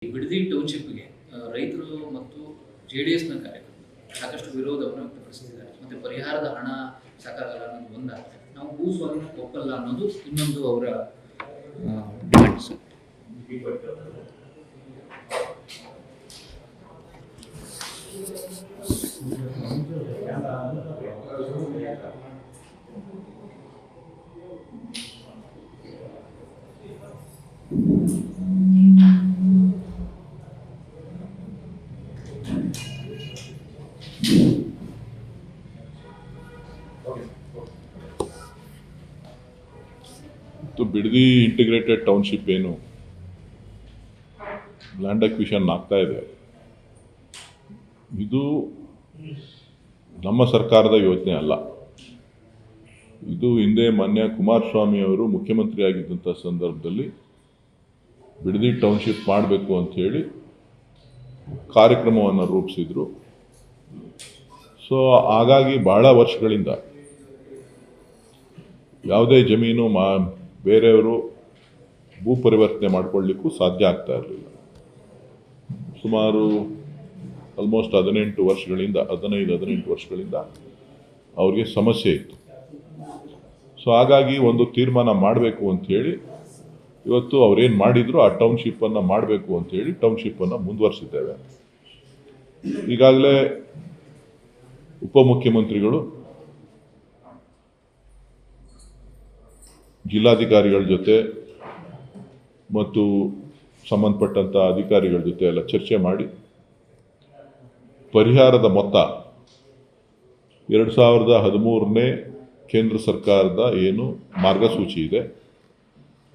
ಬಿಡದಿ ಟೌನ್ಶಿಪ್ಗೆ ರೈತರು ಮತ್ತು ಜೆಡಿಎಸ್ನ ಕಾರ್ಯಕರ್ತರು ಸಾಕಷ್ಟು ವಿರೋಧವನ್ನು ವ್ಯಕ್ತಪಡಿಸಿದ್ದಾರೆ. ಮತ್ತೆ ಪರಿಹಾರದ ಹಣ ಸಾಕಾಗಲ್ಲ ಅನ್ನೋದು ಒಂದಾಗುತ್ತೆ, ನಾವು ಭೂಸ್ವಾಧೀನ ಒಪ್ಪಲ್ಲ ಅನ್ನೋದು ಇನ್ನೊಂದು ಅವರ ಡಿಮ್ಯಾಂಡ್ಸ್. ಬಿಡದಿ ಇಂಟಿಗ್ರೇಟೆಡ್ ಟೌನ್ಶಿಪ್ ಏನು ಲ್ಯಾಂಡ್ ಅಕ್ವಿಷನ್ ಆಗ್ತಾ ಇದೆ, ಇದು ನಮ್ಮ ಸರ್ಕಾರದ ಯೋಜನೆ ಅಲ್ಲ. ಇದು ಹಿಂದೆ ಮಾನ್ಯ ಕುಮಾರಸ್ವಾಮಿ ಅವರು ಮುಖ್ಯಮಂತ್ರಿ ಆಗಿದ್ದಂಥ ಸಂದರ್ಭದಲ್ಲಿ ಬಿಡದಿ ಟೌನ್ಶಿಪ್ ಮಾಡಬೇಕು ಅಂಥೇಳಿ ಕಾರ್ಯಕ್ರಮವನ್ನು ರೂಪಿಸಿದ್ರು. ಸೊ ಹಾಗಾಗಿ ಬಹಳ ವರ್ಷಗಳಿಂದ ಯಾವುದೇ ಜಮೀನು ಬೇರೆಯವರು ಭೂ ಪರಿವರ್ತನೆ ಮಾಡಿಕೊಳ್ಳಿಕ್ಕೂ ಸಾಧ್ಯ ಆಗ್ತಾ ಇರಲಿಲ್ಲ. ಸುಮಾರು ಆಲ್ಮೋಸ್ಟ್ 15 ವರ್ಷಗಳಿಂದ ಅವ್ರಿಗೆ ಸಮಸ್ಯೆ ಇತ್ತು. ಸೊ ಹಾಗಾಗಿ ಒಂದು ತೀರ್ಮಾನ ಮಾಡಬೇಕು ಅಂಥೇಳಿ ಇವತ್ತು ಅವ್ರೇನು ಮಾಡಿದ್ರು ಆ ಟೌನ್ಶಿಪ್ಪನ್ನು ಮಾಡಬೇಕು ಅಂಥೇಳಿ ಟೌನ್ಶಿಪ್ಪನ್ನು ಮುಂದುವರಿಸಿದ್ದೇವೆ. ಈಗಾಗಲೇ ಉಪಮುಖ್ಯಮಂತ್ರಿಗಳು ಜಿಲ್ಲಾಧಿಕಾರಿಗಳ ಜೊತೆ ಮತ್ತು ಸಂಬಂಧಪಟ್ಟಂಥ ಅಧಿಕಾರಿಗಳ ಜೊತೆ ಎಲ್ಲ ಚರ್ಚೆ ಮಾಡಿ ಪರಿಹಾರದ ಮೊತ್ತ 2013ನೇ ಕೇಂದ್ರ ಸರ್ಕಾರದ ಏನು ಮಾರ್ಗಸೂಚಿ ಇದೆ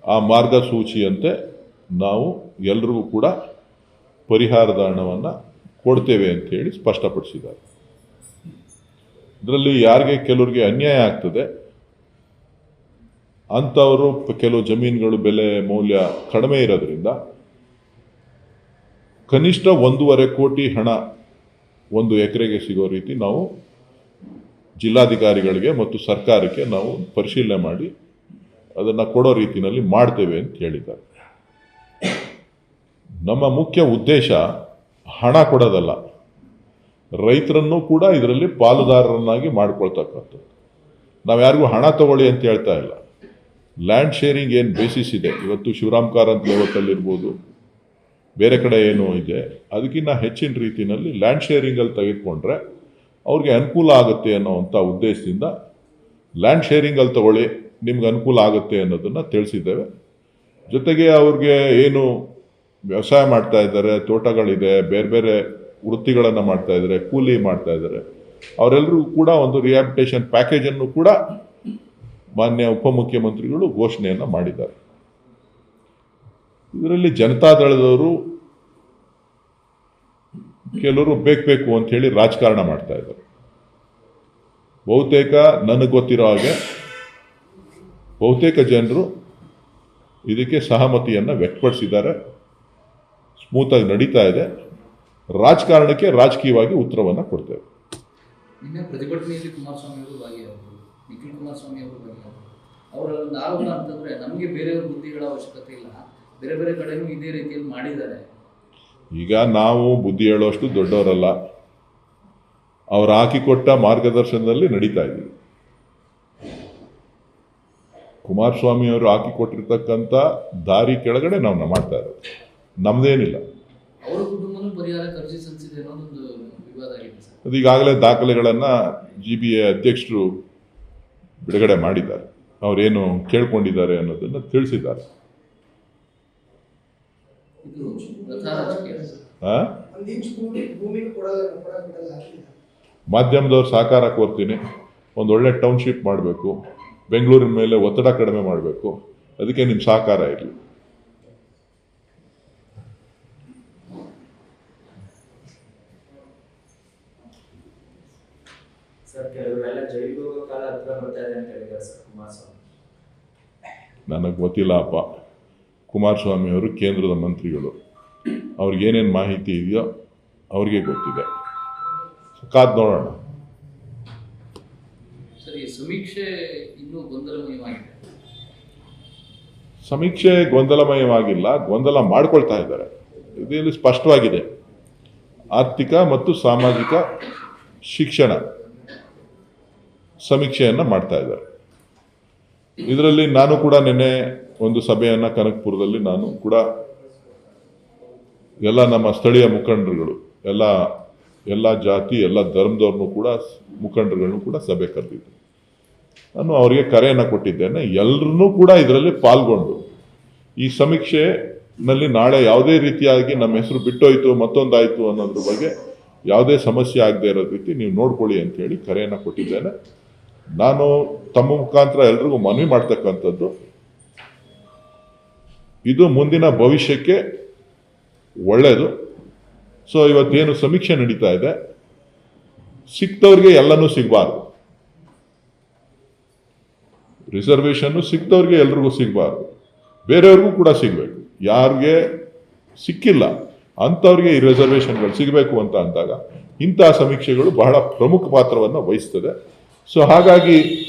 ಆ ಮಾರ್ಗಸೂಚಿಯಂತೆ ನಾವು ಎಲ್ರಿಗೂ ಕೂಡ ಪರಿಹಾರದ ಹಣವನ್ನು ಕೊಡ್ತೇವೆ ಅಂತೇಳಿ ಸ್ಪಷ್ಟಪಡಿಸಿದ್ದಾರೆ. ಇದರಲ್ಲಿ ಯಾರಿಗೆ ಕೆಲವರಿಗೆ ಅನ್ಯಾಯ ಆಗ್ತದೆ ಅಂಥವರು ಕೆಲವು ಜಮೀನುಗಳು ಬೆಲೆ ಮೌಲ್ಯ ಕಡಿಮೆ ಇರೋದ್ರಿಂದ ಕನಿಷ್ಠ 1.5 ಕೋಟಿ ಹಣ 1 ಎಕರೆಗೆ ಸಿಗೋ ರೀತಿ ನಾವು ಜಿಲ್ಲಾಧಿಕಾರಿಗಳಿಗೆ ಮತ್ತು ಸರ್ಕಾರಕ್ಕೆ ನಾವು ಪರಿಶೀಲನೆ ಮಾಡಿ ಅದನ್ನು ಕೊಡೋ ರೀತಿಯಲ್ಲಿ ಮಾಡ್ತೇವೆ ಅಂತ ಹೇಳಿದ್ದಾರೆ. ನಮ್ಮ ಮುಖ್ಯ ಉದ್ದೇಶ ಹಣ ಕೊಡೋದಲ್ಲ, ರೈತರನ್ನು ಕೂಡ ಇದರಲ್ಲಿ ಪಾಲುದಾರರನ್ನಾಗಿ ಮಾಡ್ಕೊಳ್ತಕ್ಕಂಥದ್ದು. ನಾವು ಯಾರಿಗೂ ಹಣ ತಗೊಳ್ಳಿ ಅಂತ ಹೇಳ್ತಾ ಇಲ್ಲ. ಲ್ಯಾಂಡ್ ಶೇರಿಂಗ್ ಏನು ಬೇಸಿಸ್ ಇದೆ, ಇವತ್ತು ಶಿವರಾಮ್ ಕಾರಂತ್ ಲೆವೆಲಲ್ಲಿರ್ಬೋದು, ಬೇರೆ ಕಡೆ ಏನೋ ಇದೆ, ಅದಕ್ಕಿಂತ ಹೆಚ್ಚಿನ ರೀತಿಯಲ್ಲಿ ಲ್ಯಾಂಡ್ ಶೇರಿಂಗಲ್ಲಿ ತೆಗೆದುಕೊಂಡ್ರೆ ಅವ್ರಿಗೆ ಅನುಕೂಲ ಆಗುತ್ತೆ ಅನ್ನೋವಂಥ ಉದ್ದೇಶದಿಂದ ಲ್ಯಾಂಡ್ ಶೇರಿಂಗಲ್ಲಿ ತಗೊಳ್ಳಿ, ನಿಮ್ಗೆ ಅನುಕೂಲ ಆಗುತ್ತೆ ಅನ್ನೋದನ್ನು ತಿಳಿಸಿದ್ದೇವೆ. ಜೊತೆಗೆ ಅವ್ರಿಗೆ ಏನು ವ್ಯವಸಾಯ ಮಾಡ್ತಾ ಇದ್ದಾರೆ, ತೋಟಗಳಿದೆ, ಬೇರೆ ಬೇರೆ ವೃತ್ತಿಗಳನ್ನು ಮಾಡ್ತಾ ಇದ್ದಾರೆ, ಕೂಲಿ ಮಾಡ್ತಾ ಇದ್ದಾರೆ, ಅವರೆಲ್ಲರಿಗೂ ಕೂಡ ಒಂದು ರಿಹ್ಯಾಬಿಟೇಷನ್ ಪ್ಯಾಕೇಜನ್ನು ಕೂಡ ಮಾನ್ಯ ಉಪಮುಖ್ಯಮಂತ್ರಿಗಳು ಘೋಷಣೆಯನ್ನು ಮಾಡಿದ್ದಾರೆ. ಇದರಲ್ಲಿ ಜನತಾದಳದವರು ಕೆಲವರು ಬೇಕು ಅಂತ ಹೇಳಿ ರಾಜಕಾರಣ ಮಾಡ್ತಾ ಇದ್ದಾರೆ. ನನಗೆ ಗೊತ್ತಿರೋ ಹಾಗೆ ಬಹುತೇಕ ಜನರು ಇದಕ್ಕೆ ಸಹಮತಿಯನ್ನು ವ್ಯಕ್ತಪಡಿಸಿದ್ದಾರೆ. ಸ್ಮೂತಾಗಿ ನಡೀತಾ ಇದೆ. ರಾಜಕಾರಣಕ್ಕೆ ರಾಜಕೀಯವಾಗಿ ಉತ್ತರವನ್ನು ಕೊಡ್ತೇವೆ. ನಿನ್ನೆ ಪ್ರತಿಭಟನೆಯಲ್ಲಿ ಕುಮಾರಸ್ವಾಮಿ ಅವರು ಭಾಗಿಯಾದರು, ನಿಖಿಲ್ ಕುಮಾರಸ್ವಾಮಿ ಅವರು ಭಾಗಿಯಾದರು. ಅವರ ಒಂದು ಆರೋಪ ಅಂತಂದ್ರೆ ನಮಗೆ ಬೇರೆಯವ್ರ ಬುದ್ಧಿಗಳ ಅವಶ್ಯಕತೆ ಇಲ್ಲ, ಬೇರೆ ಬೇರೆ ಕಡೆನೂ ಇದೇ ರೀತಿಯಲ್ಲಿ ಮಾಡಿದ್ದಾರೆ. ಈಗ ನಾವು ಬುದ್ಧಿ ಹೇಳುವಷ್ಟು ದೊಡ್ಡವರಲ್ಲ, ಅವ್ರು ಹಾಕಿಕೊಟ್ಟ ಮಾರ್ಗದರ್ಶನದಲ್ಲಿ ನಡೀತಾ ಇದ್ದೀವಿ. ಕುಮಾರಸ್ವಾಮಿ ಅವರು ಹಾಕಿಕೊಟ್ಟಿರ್ತಕ್ಕಂಥ ದಾರಿ ಕೆಳಗಡೆ ನಾವು ಮಾಡ್ತಾ ಇರೋದು, ನಮ್ದೇನಿಲ್ಲ. ಅವರ ಕುಟುಂಬನೂ ಪರಿಹಾರಕ್ಕೆ ಅರ್ಜಿ ಸಲ್ಲಿಸಿದೆ ಅನ್ನೋದೊಂದು ವಿವಾದ ಆಗಿದೆ ಸರ್. ಅದು ಈಗಾಗಲೇ ದಾಖಲೆಗಳನ್ನು GBA ಅಧ್ಯಕ್ಷರು ಬಿಡುಗಡೆ ಮಾಡಿದ್ದಾರೆ. ಅವರೇನು ಕೇಳ್ಕೊಂಡಿದ್ದಾರೆ ಅನ್ನೋದನ್ನು ತಿಳಿಸಿದ್ದಾರೆ. ಮಾಧ್ಯಮದವ್ರು ಸಹಕಾರ ಕೋರ್ತೀನಿ. ಒಂದೊಳ್ಳೆ ಟೌನ್ಶಿಪ್ ಮಾಡಬೇಕು, ಬೆಂಗಳೂರಿನ ಮೇಲೆ ಒತ್ತಡ ಕಡಿಮೆ ಮಾಡಬೇಕು, ಅದಕ್ಕೆ ನಿಮ್ಮ ಸಹಕಾರ ಇರಲಿ. ನನಗೆ ಗೊತ್ತಿಲ್ಲ ಅಪ್ಪ. ಕುಮಾರಸ್ವಾಮಿ ಅವರು ಕೇಂದ್ರದ ಮಂತ್ರಿಗಳು, ಅವ್ರಿಗೇನೇನು ಮಾಹಿತಿ ಇದೆಯೋ ಅವ್ರಿಗೆ ಗೊತ್ತಿದೆ. ಕಾದ್ ನೋಡೋಣ. ಸಮೀಕ್ಷೆ ಇನ್ನೂ ಗೊಂದಲಮಯವಾಗಿದೆ. ಸಮೀಕ್ಷೆ ಗೊಂದಲಮಯವಾಗಿಲ್ಲ, ಗೊಂದಲ ಮಾಡ್ಕೊಳ್ತಾ ಇದ್ದಾರೆ. ಇದರಲ್ಲಿ ಸ್ಪಷ್ಟವಾಗಿದೆ. ಆರ್ಥಿಕ ಮತ್ತು ಸಾಮಾಜಿಕ ಶಿಕ್ಷಣ ಸಮೀಕ್ಷೆಯನ್ನು ಮಾಡ್ತಾ ಇದ್ದಾರೆ. ಇದರಲ್ಲಿ ನಾನು ಕೂಡ ನಿನ್ನೆ ಒಂದು ಸಭೆಯನ್ನು ಕನಕಪುರದಲ್ಲಿ ನಾನು ಕೂಡ ಎಲ್ಲ ನಮ್ಮ ಸ್ಥಳೀಯ ಮುಖಂಡರುಗಳು ಎಲ್ಲ ಜಾತಿ ಎಲ್ಲ ಧರ್ಮದವ್ರನ್ನೂ ಕೂಡ ಮುಖಂಡರುಗಳನ್ನು ಕೂಡ ಸಭೆ ಕರೆದಿದ್ದೆ. ನಾನು ಅವರಿಗೆ ಕರೆಯನ್ನು ಕೊಟ್ಟಿದ್ದೇನೆ. ಎಲ್ಲರನ್ನೂ ಕೂಡ ಇದರಲ್ಲಿ ಪಾಲ್ಗೊಂಡು ಈ ಸಮೀಕ್ಷೆನಲ್ಲಿ ನಾಳೆ ಯಾವುದೇ ರೀತಿಯಾಗಿ ನಮ್ಮ ಹೆಸರು ಬಿಟ್ಟೋಯ್ತು ಮತ್ತೊಂದಾಯಿತು ಅನ್ನೋದ್ರ ಬಗ್ಗೆ ಯಾವುದೇ ಸಮಸ್ಯೆ ಆಗದೆ ಇರೋ ರೀತಿ ನೀವು ನೋಡ್ಕೊಳ್ಳಿ ಅಂತ ಹೇಳಿ ಕರೆಯನ್ನು ಕೊಟ್ಟಿದ್ದೇನೆ. ನಾನು ತಮ್ಮ ಮುಖಾಂತರ ಎಲ್ರಿಗೂ ಮನವಿ ಮಾಡ್ತಕ್ಕಂಥದ್ದು, ಇದು ಮುಂದಿನ ಭವಿಷ್ಯಕ್ಕೆ ಒಳ್ಳೆಯದು. ಸೊ ಇವತ್ತೇನು ಸಮೀಕ್ಷೆ ನಡೀತಾ ಇದೆ, ಸಿಕ್ತವ್ರಿಗೆ ಎಲ್ಲನೂ ಸಿಗಬಾರ್ದು. ರಿಸರ್ವೇಷನ್ನು ಸಿಕ್ತವ್ರಿಗೆ ಎಲ್ರಿಗೂ ಸಿಗಬಾರ್ದು, ಬೇರೆಯವ್ರಿಗೂ ಕೂಡ ಸಿಗಬೇಕು. ಯಾರಿಗೆ ಸಿಕ್ಕಿಲ್ಲ ಅಂಥವ್ರಿಗೆ ಈ ರಿಸರ್ವೇಷನ್ಗಳು ಸಿಗಬೇಕು ಅಂತ ಅಂದಾಗ ಇಂತಹ ಸಮೀಕ್ಷೆಗಳು ಬಹಳ ಪ್ರಮುಖ ಪಾತ್ರವನ್ನು ವಹಿಸ್ತದೆ. ಸೊ ಹಾಗಾಗಿ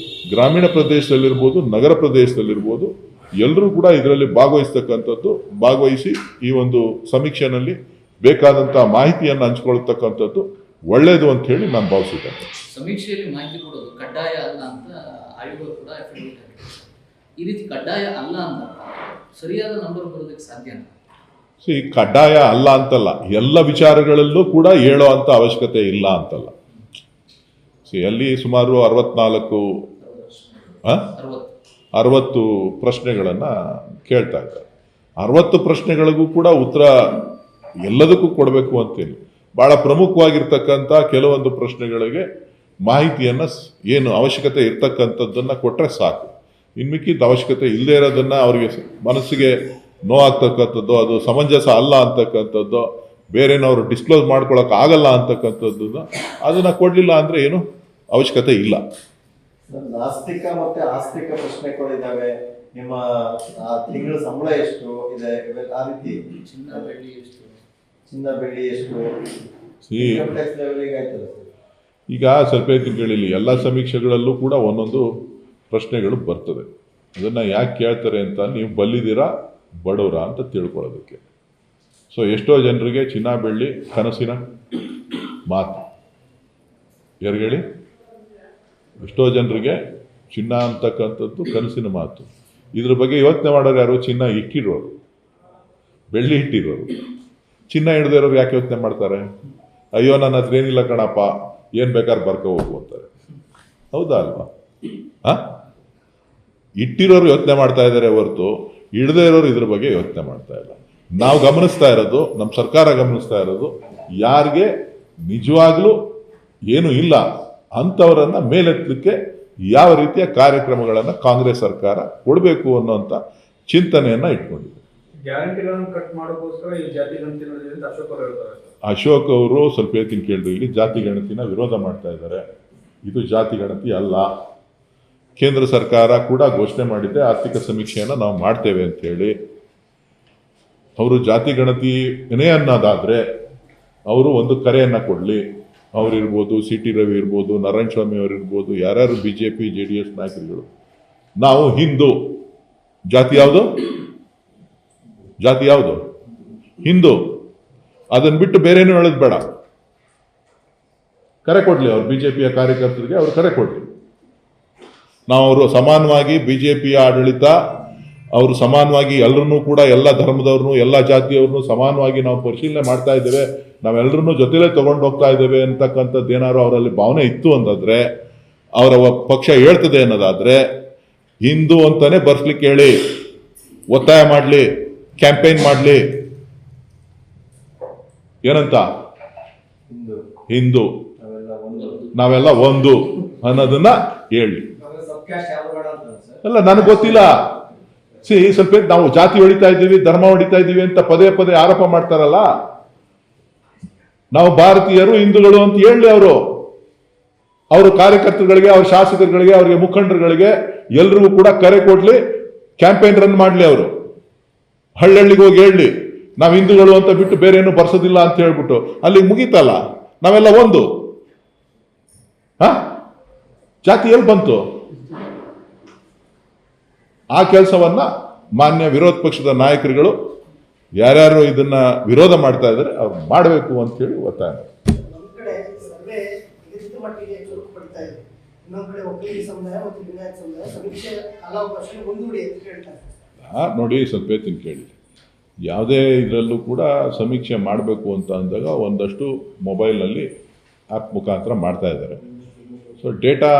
ಗ್ರಾಮೀಣ ಪ್ರದೇಶದಲ್ಲಿರ್ಬೋದು, ನಗರ ಪ್ರದೇಶದಲ್ಲಿರ್ಬೋದು, ಎಲ್ಲರೂ ಕೂಡ ಇದರಲ್ಲಿ ಭಾಗವಹಿಸಿ ಈ ಒಂದು ಸಮೀಕ್ಷೆಯಲ್ಲಿ ಬೇಕಾದಂಥ ಮಾಹಿತಿಯನ್ನು ಹಂಚ್ಕೊಳ್ತಕ್ಕಂಥದ್ದು ಒಳ್ಳೆಯದು ಅಂತ ಹೇಳಿ ನಾನು ಭಾವಿಸಿದ್ದೇನೆ. ಸಮೀಕ್ಷೆಯಲ್ಲಿ ಮಾಹಿತಿ ಕೊಡೋದು ಕಡ್ಡಾಯ ಅಲ್ಲ ಅಂತ ಆಯೋಗ ಕೂಡ ಅಫಿಡವಿಟ್ ಆಗಿದೆ. ಈ ರೀತಿ ಕಡ್ಡಾಯ ಅಲ್ಲ ಅಂತ ಸರಿಯಾದ ನಂಬರ್ ಬರೋದಕ್ಕೆ ಸಾಧ್ಯನಾ? ಕಡ್ಡಾಯ ಅಲ್ಲ ಅಂತಲ್ಲ, ಎಲ್ಲ ವಿಚಾರಗಳಲ್ಲೂ ಕೂಡ ಹೇಳೋ ಅಂತ ಅವಶ್ಯಕತೆ ಇಲ್ಲ ಅಂತಲ್ಲ. ಅಲ್ಲಿ ಸುಮಾರು 60 ಪ್ರಶ್ನೆಗಳನ್ನು ಕೇಳ್ತಾ ಇದ್ದಾರೆ. 60 ಪ್ರಶ್ನೆಗಳಿಗೂ ಕೂಡ ಉತ್ತರ ಎಲ್ಲದಕ್ಕೂ ಕೊಡಬೇಕು ಅಂತೇಳಿ ಬಹಳ ಪ್ರಮುಖವಾಗಿರ್ತಕ್ಕಂಥ ಕೆಲವೊಂದು ಪ್ರಶ್ನೆಗಳಿಗೆ ಮಾಹಿತಿಯನ್ನು ಏನು ಅವಶ್ಯಕತೆ ಇರ್ತಕ್ಕಂಥದ್ದನ್ನು ಕೊಟ್ಟರೆ ಸಾಕು. ಇನ್ಮಿಕ್ಕಿದ ಅವಶ್ಯಕತೆ ಇಲ್ಲದೆ ಇರೋದನ್ನ ಅವರಿಗೆ ಮನಸ್ಸಿಗೆ ನೋವಾಗ್ತಕ್ಕಂಥದ್ದು, ಅದು ಸಮಂಜಸ ಅಲ್ಲ ಅಂತಕ್ಕಂಥದ್ದು, ಬೇರೆನವರು ಡಿಸ್ಕ್ಲೋಸ್ ಮಾಡ್ಕೊಳಕ್ ಆಗಲ್ಲ ಅಂತಕ್ಕಂಥದ್ದನ್ನ ಅದನ್ನ ಕೊಡ್ಲಿಲ್ಲ ಅಂದ್ರೆ ಏನು ಅವಶ್ಯಕತೆ ಇಲ್ಲ. ನಾಸ್ತಿಕ ಮತ್ತೆ ಆಸ್ತಿಕ ಪ್ರಶ್ನೆಗಳಿದ್ದಾವೆ. ನಿಮ್ಮ ತಿಂಗಳ ಸಂಬಳ ಎಷ್ಟು ಇದೆ, ಆ ರೀತಿ ಚಿನ್ನ ಬೆಳ್ಳಿ ಎಷ್ಟು ಈಗ ಸ್ವಲ್ಪ ತಿಂಗಳಲ್ಲಿ ಎಲ್ಲ ಸಮೀಕ್ಷೆಗಳಲ್ಲೂ ಕೂಡ ಒಂದೊಂದು ಪ್ರಶ್ನೆಗಳು ಬರ್ತದೆ. ಅದನ್ನ ಯಾಕೆ ಕೇಳ್ತಾರೆ ಅಂತ ನೀವು ಬಲ್ಲಿದ್ದೀರಾ ಬಡವರ ಅಂತ ತಿಳ್ಕೊಳ್ಳೋದಕ್ಕೆ. ಸೊ ಎಷ್ಟೋ ಜನರಿಗೆ ಚಿನ್ನ ಬೆಳ್ಳಿ ಕನಸಿನ ಮಾತು, ಯಾರು ಹೇಳಿ? ಎಷ್ಟೋ ಜನರಿಗೆ ಚಿನ್ನ ಅಂತಕ್ಕಂಥದ್ದು ಕನಸಿನ ಮಾತು. ಇದ್ರ ಬಗ್ಗೆ ಯೋಚನೆ ಮಾಡೋರು ಯಾರು? ಚಿನ್ನ ಇಟ್ಟಿರೋರು, ಬೆಳ್ಳಿ ಇಟ್ಟಿರೋರು. ಚಿನ್ನ ಹಿಡ್ದೇ ಇರೋರು ಯಾಕೆ ಯೋಚನೆ ಮಾಡ್ತಾರೆ? ಅಯ್ಯೋ ನನ್ನ ಹತ್ರ ಏನಿಲ್ಲ ಕಣಪ್ಪ, ಏನು ಬೇಕಾದ್ರೆ ಬರ್ಕೊ ಹೋಗು ಅಂತಾರೆ. ಹೌದಾ ಅಲ್ವಾ? ಇಟ್ಟಿರೋರು ಯೋಚನೆ ಮಾಡ್ತಾ ಇದ್ದಾರೆ ಹೊರತು ಹಿಡ್ದೇ ಇರೋರು ಇದ್ರ ಬಗ್ಗೆ ಯೋಚನೆ ಮಾಡ್ತಾ ಇಲ್ಲ. ನಾವು ಗಮನಿಸ್ತಾ ಇರೋದು, ನಮ್ಮ ಸರ್ಕಾರ ಗಮನಿಸ್ತಾ ಇರೋದು, ಯಾರಿಗೆ ನಿಜವಾಗ್ಲೂ ಏನು ಇಲ್ಲ ಅಂಥವರನ್ನ ಮೇಲೆತ್ತಲಿಕ್ಕೆ ಯಾವ ರೀತಿಯ ಕಾರ್ಯಕ್ರಮಗಳನ್ನು ಕಾಂಗ್ರೆಸ್ ಸರ್ಕಾರ ಕೊಡಬೇಕು ಅನ್ನೋಂಥ ಚಿಂತನೆಯನ್ನ ಇಟ್ಕೊಂಡಿದೆ. ಅಶೋಕ್ ಅವರು ಸ್ವಲ್ಪ ಹೇಳ್ತೀನಿ ಕೇಳ್ರಿ, ಇಲ್ಲಿ ಜಾತಿ ಗಣತಿನ ವಿರೋಧ ಮಾಡ್ತಾ ಇದ್ದಾರೆ. ಇದು ಜಾತಿ ಗಣತಿ ಅಲ್ಲ. ಕೇಂದ್ರ ಸರ್ಕಾರ ಕೂಡ ಘೋಷಣೆ ಮಾಡಿದ್ದೆ ಆರ್ಥಿಕ ಸಮೀಕ್ಷೆಯನ್ನು ನಾವು ಮಾಡ್ತೇವೆ ಅಂತ ಹೇಳಿ. ಅವರು ಜಾತಿ ಗಣತಿನೇ ಅನ್ನೋದಾದ್ರೆ ಅವರು ಒಂದು ಕರೆಯನ್ನ ಕೊಡಲಿ. ಅವರಿರ್ಬೋದು, ಸಿ ಟಿ ರವಿ ಇರ್ಬೋದು, ನಾರಾಯಣ ಸ್ವಾಮಿ ಅವರಿರ್ಬೋದು, ಯಾರ್ಯಾರು BJP JDS ನಾಯಕರುಗಳು, ನಾವು ಹಿಂದೂ, ಜಾತಿ ಯಾವುದು ಹಿಂದೂ, ಅದನ್ನ ಬಿಟ್ಟು ಬೇರೇನು ಹೇಳೋದು ಬೇಡ. ಕರೆ ಕೊಡ್ಲಿ ಅವ್ರು, BJPಯ ಕಾರ್ಯಕರ್ತರಿಗೆ ಅವ್ರು ಕರೆ ಕೊಡ್ಲಿ. ನಾವು ಅವರು ಸಮಾನವಾಗಿ BJPಯ ಆಡಳಿತ, ಅವರು ಸಮಾನವಾಗಿ ಎಲ್ಲರನ್ನೂ ಕೂಡ ಎಲ್ಲ ಧರ್ಮದವ್ರನ್ನು ಎಲ್ಲ ಜಾತಿಯವ್ರನ್ನು ಸಮಾನವಾಗಿ ನಾವು ಪರಿಶೀಲನೆ ಮಾಡ್ತಾ ಇದ್ದೇವೆ, ನಾವೆಲ್ಲರನ್ನೂ ಜೊತೆಲೇ ತಗೊಂಡು ಹೋಗ್ತಾ ಇದ್ದೇವೆ ಅಂತಕ್ಕಂಥದ್ದು ಏನಾದ್ರು ಅವರಲ್ಲಿ ಭಾವನೆ ಇತ್ತು ಅಂತಂದ್ರೆ, ಅವರ ಪಕ್ಷ ಹೇಳ್ತದೆ ಅನ್ನೋದಾದ್ರೆ ಹಿಂದೂ ಅಂತಾನೆ ಬರ್ಸ್ಲಿಕ್ಕೆ ಹೇಳಿ, ಒತ್ತಾಯ ಮಾಡಲಿ, ಕ್ಯಾಂಪೇನ್ ಮಾಡಲಿ. ಏನಂತ? ಹಿಂದೂ ನಾವೆಲ್ಲ ಒಂದು ಅನ್ನೋದನ್ನ ಹೇಳಿ. ಅಲ್ಲ, ನನಗೆ ಗೊತ್ತಿಲ್ಲ. ಸ್ವಲ್ಪ ನಾವು ಜಾತಿ ಹೊಡಿತಾ ಇದ್ದೀವಿ, ಧರ್ಮ ಹೊಡಿತಾ ಇದ್ದೀವಿ ಅಂತ ಪದೇ ಪದೇ ಆರೋಪ ಮಾಡ್ತಾರಲ್ಲ. ನಾವು ಭಾರತೀಯರು, ಹಿಂದೂಗಳು ಅಂತ ಹೇಳಿ ಅವರು ಕಾರ್ಯಕರ್ತರುಗಳಿಗೆ, ಅವ್ರ ಶಾಸಕರುಗಳಿಗೆ, ಅವರಿಗೆ ಮುಖಂಡರುಗಳಿಗೆ ಎಲ್ರಿಗೂ ಕೂಡ ಕರೆ ಕೊಡ್ಲಿ, ಕ್ಯಾಂಪೇನ್ ರನ್ ಮಾಡ್ಲಿ. ಅವರು ಹಳ್ಳಿಗೆ ಹೋಗಿ ಹೇಳಿ ನಾವು ಹಿಂದೂಗಳು ಅಂತ ಬಿಟ್ಟು ಬೇರೆ ಏನು ಬರ್ಸೋದಿಲ್ಲ ಅಂತ ಹೇಳ್ಬಿಟ್ಟು ಅಲ್ಲಿಗೆ ಮುಗೀತಲ್ಲ. ನಾವೆಲ್ಲ ಒಂದು. ಜಾತಿ ಎಲ್ಲಿ ಬಂತು? ಆ ಕೆಲಸವನ್ನ ಮಾನ್ಯ ವಿರೋಧ ಪಕ್ಷದ ನಾಯಕರುಗಳು ಯಾರ್ಯಾರು ಇದನ್ನ ವಿರೋಧ ಮಾಡ್ತಾ ಇದ್ದಾರೆ ಅವ್ರು ಮಾಡಬೇಕು ಅಂತೇಳಿ ಒತ್ತಾಯ ಮಾಡ್ತಾರೆ. ಒಂದು ಕಡೆ ಸರ್ವೆ ನಿಗದಿತ ಮಟ್ಟಿಗೆ ಚುರುಕು ಪಡಿತಾ ಇದೆ, ಇನ್ನೊಂದು ಕಡೆ ಒಕ್ಕಲಿಗ ಸಮುದಾಯ ಮತ್ತು ಲಿಂಗಾಯತ ಸಮುದಾಯ ಸಮೀಕ್ಷೆ ಕಾಲಾವಕಾಶ ಮುಂದೂಡಿ ಅಂತ ಹೇಳ್ತಾರೆ. ನೋಡಿ ಸ್ವಲ್ಪ ಹೇಳ್ತೀನಿ ಕೇಳಿ. ಯಾವುದೇ ಇದರಲ್ಲೂ ಕೂಡ ಸಮೀಕ್ಷೆ ಮಾಡಬೇಕು ಅಂತ ಅಂದಾಗ ಒಂದಷ್ಟು ಮೊಬೈಲ್ನಲ್ಲಿ ಆ್ಯಪ್ ಮುಖಾಂತರ ಮಾಡ್ತಾ ಇದ್ದಾರೆ. ಸೊ ಡೇಟಾ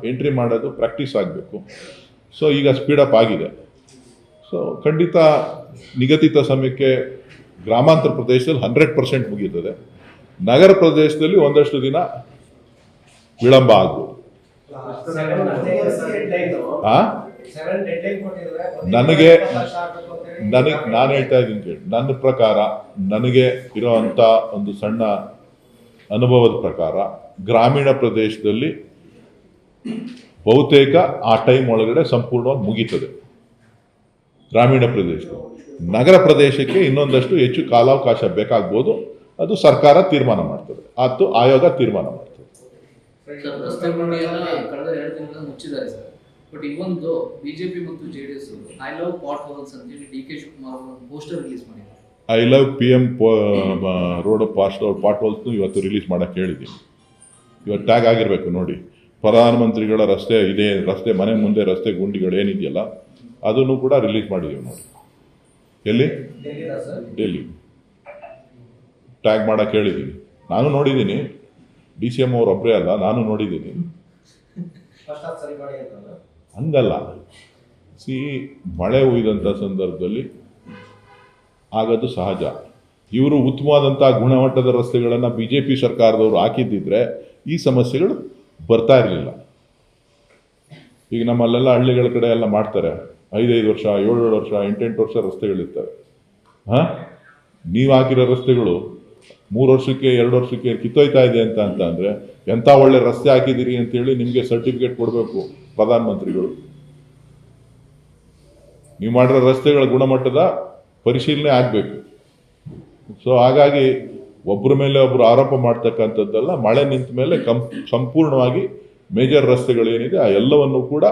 ಎಂಟ್ರಿ ಮಾಡೋದು ಪ್ರಾಕ್ಟೀಸ್ ಆಗಬೇಕು. ಸೊ ಈಗ ಸ್ಪೀಡಪ್ ಆಗಿದೆ. ಸೊ ಖಂಡಿತ ನಿಗದಿತ ಸಮಯಕ್ಕೆ ಗ್ರಾಮಾಂತರ ಪ್ರದೇಶದಲ್ಲಿ 100% ಮುಗೀತದೆ. ನಗರ ಪ್ರದೇಶದಲ್ಲಿ ಒಂದಷ್ಟು ದಿನ ವಿಳಂಬ ಆಗ್ಬೋದು. ನಾನು ಹೇಳ್ತಾ ಇದ್ದೀನಿ ಕೇಳಿ, ನನ್ನ ಪ್ರಕಾರ, ನನಗೆ ಇರೋವಂಥ ಒಂದು ಸಣ್ಣ ಅನುಭವದ ಪ್ರಕಾರ ಗ್ರಾಮೀಣ ಪ್ರದೇಶದಲ್ಲಿ ಬಹುತೇಕ ಆ ಟೈಮ್ ಒಳಗಡೆ ಸಂಪೂರ್ಣವಾಗಿ ಮುಗೀತದೆ ಗ್ರಾಮೀಣ ಪ್ರದೇಶದಲ್ಲಿ. ನಗರ ಪ್ರದೇಶಕ್ಕೆ ಇನ್ನೊಂದಷ್ಟು ಹೆಚ್ಚು ಕಾಲಾವಕಾಶ ಬೇಕಾಗ್ಬೋದು. ಅದು ಸರ್ಕಾರ ತೀರ್ಮಾನ ಮಾಡ್ತದೆ, ಅದು ಆಯೋಗ ತೀರ್ಮಾನ ಮಾಡ್ತದೆ. ಸರ್, ರಸ್ತೆ ಗುಂಡಿಯೆಲ್ಲ ಕಳೆದ 2 ದಿನಗಳಿಂದ ಮುಚ್ಚಿದ್ದಾರೆ ಸರ್. ಬಟ್ ಇವೊಂದು ಬಿಜೆಪಿ ಮತ್ತು JDS I love potholes ಅಂತೇಳಿ ಡಿ ಕೆ ಶಿವಕುಮಾರ್ ಅವರು ಪೋಸ್ಟರ್ ರಿಲೀಸ್ ಮಾಡಿದ್ದಾರೆ. ಐ ಲವ್ PM ರೋಡ್ ಪಾಟ್ ಹೋಲ್ಸ್ನು ಇವತ್ತು ರಿಲೀಸ್ ಮಾಡೋಕ್ಕೆ ಹೇಳಿದ್ದೀನಿ. ಇವತ್ತು ಟ್ಯಾಗ್ ಆಗಿರಬೇಕು ನೋಡಿ, ಪ್ರಧಾನಮಂತ್ರಿಗಳ ರಸ್ತೆ ಇದೆ, ರಸ್ತೆ ಮನೆ ಮುಂದೆ ರಸ್ತೆ ಗುಂಡಿಗಳು ಏನಿದೆಯಲ್ಲ ಅದನ್ನು ಕೂಡ ರಿಲೀಸ್ ಮಾಡಿದ್ದೀವಿ ನೋಡಿ. ಎಲ್ಲಿ? ಡೆಲ್ಲಿ. ಟ್ಯಾಗ್ ಮಾಡೋಕ್ಕೆ ಹೇಳಿದ್ದೀನಿ. ನಾನು ನೋಡಿದ್ದೀನಿ, DCM ಅವ್ರು ಒಬ್ಬರೇ ಅಲ್ಲ, ನಾನು ನೋಡಿದ್ದೀನಿ. ಹಂಗಲ್ಲ, ಮಳೆ ಹುಯ್ದಂಥ ಸಂದರ್ಭದಲ್ಲಿ ಆಗೋದು ಸಹಜ. ಇವರು ಉತ್ತಮವಾದಂಥ ಗುಣಮಟ್ಟದ ರಸ್ತೆಗಳನ್ನು BJP ಸರ್ಕಾರದವರು ಹಾಕಿದ್ದಿದ್ರೆ ಈ ಸಮಸ್ಯೆಗಳು ಬರ್ತಾ ಇರಲಿಲ್ಲ. ಈಗ ನಮ್ಮಲ್ಲೆಲ್ಲ ಹಳ್ಳಿಗಳ ಕಡೆ ಎಲ್ಲ ಮಾಡ್ತಾರೆ, 5 ವರ್ಷ, 7 ವರ್ಷ, 8 ವರ್ಷ ರಸ್ತೆಗಳಿರ್ತವೆ. ನೀವು ಹಾಕಿರೋ ರಸ್ತೆಗಳು 3 ವರ್ಷಕ್ಕೆ 2 ವರ್ಷಕ್ಕೆ ಕಿತ್ತೋಯ್ತಾ ಇದೆ ಅಂತ ಅಂದರೆ ಎಂಥ ಒಳ್ಳೆ ರಸ್ತೆ ಹಾಕಿದ್ದೀರಿ ಅಂತೇಳಿ ನಿಮಗೆ ಸರ್ಟಿಫಿಕೇಟ್ ಕೊಡಬೇಕು ಪ್ರಧಾನಮಂತ್ರಿಗಳು. ನೀವು ಮಾಡಿರೋ ರಸ್ತೆಗಳ ಗುಣಮಟ್ಟದ ಪರಿಶೀಲನೆ ಆಗಬೇಕು. ಸೊ ಹಾಗಾಗಿ ಒಬ್ಬರ ಮೇಲೆ ಒಬ್ಬರು ಆರೋಪ ಮಾಡ್ತಕ್ಕಂಥದ್ದೆಲ್ಲ, ಮಳೆ ನಿಂತ ಮೇಲೆ ಸಂಪೂರ್ಣವಾಗಿ ಮೇಜರ್ ರಸ್ತೆಗಳೇನಿದೆ ಆ ಎಲ್ಲವನ್ನು ಕೂಡ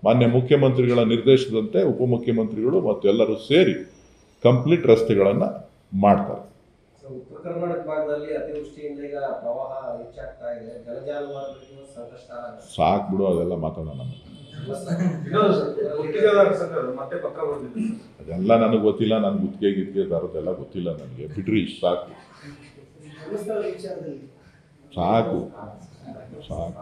ಮಾನ್ಯ ಮುಖ್ಯಮಂತ್ರಿಗಳ ನಿರ್ದೇಶನದಂತೆ ಉಪಮುಖ್ಯಮಂತ್ರಿಗಳು ಮತ್ತು ಎಲ್ಲರೂ ಸೇರಿ ಕಂಪ್ಲೀಟ್ ರಸ್ತೆಗಳನ್ನು ಮಾಡ್ತಾರೆ. ಉತ್ತರ ಕರ್ನಾಟಕ ಭಾಗದಲ್ಲಿ ಅತಿವೃಷ್ಟಿಯಿಂದ ಈಗ ಪ್ರವಾಹ ಹೆಚ್ಚಾಗ್ತಾ ಇದೆ, ಜನಜಾನುವಾರುಗಳಿಗೂ ಸಂಕಷ್ಟ. ಸಾಕು ಬಿಡು, ಅದೆಲ್ಲ ಮಾತಾಡೋಣ. ಅದೆಲ್ಲ ನನಗೆ ಗೊತ್ತಿಲ್ಲ, ನನ್ನ ಗುತ್ತಿಗೆ ತರೋದೆಲ್ಲ ಗೊತ್ತಿಲ್ಲ ನನಗೆ. ಬಿಡ್ರಿ, ಸಾಕು ಸಾಕು ಸಾಕು.